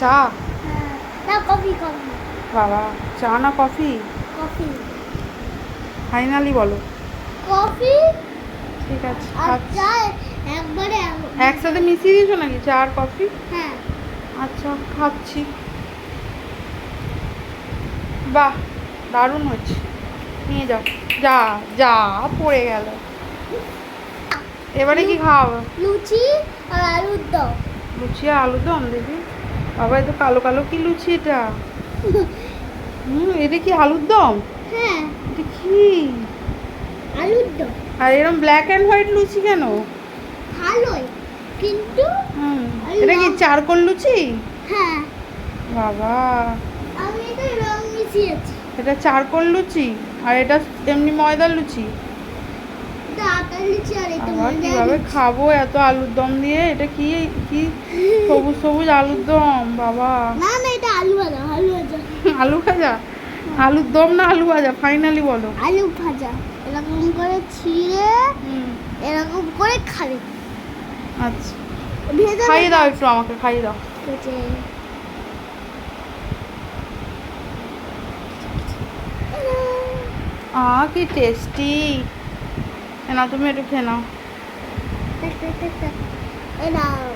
চা? হ্যাঁ, না কফি কফি বাবা, চা না কফি? কফি ফাইনালি বলো। কফি ঠিক আছে, আর খাচ্ছি। চা একবারে একসাথে মিশিয়ে দিয়েছো নাকি চা আর কফি? হ্যাঁ। আচ্ছা, খাচ্ছি। বাহ, দারুণ হচ্ছে। নিয়ে যাও। যা যা পড়ে গেল। এবারে কি খাওয়াবো? লুচি আর আলুর দম। লুচি আর আলুর দম দেখি। বাবা, এত কালো কালো কি লুচি এটা? এটা কি আলুর দম? হ্যাঁ, এটা কি? আলুর দম আর এরকম ব্ল্যাক অ্যান্ড হোয়াইট লুচি কেন? ভালোই, কিন্তু এটা কি চারকোল লুচি? হ্যাঁ, বাবা, আমি এটা রং মিশিয়েছি। এটা চারকোল লুচি আর এটা এমনি ময়দার লুচি। এটা আটার লুচি আর এটা আবার ময়দার কিভাবে লুচি। খাবো এত আলুর দম দিয়ে? এটা কি কি সবুজ সবুজ আলুর দম? বাবা, না না, এটা আলু ভাজা, আলু ভাজা। আলু ভাজা? আলুর দম না আলু ভাজা? ফাইনালি বলো। আলু ভাজা এরকম করে ছিঁড়ে এরকম করে খাবে। আচ্ছা, ভেজে খাইয়ে দাও একটু, আমাকে খাইয়ে দাও। ভেজে কি টেস্টি। না, তুমি একটু খেয়ে নাও। এ নাও।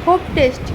খুব টেস্টি।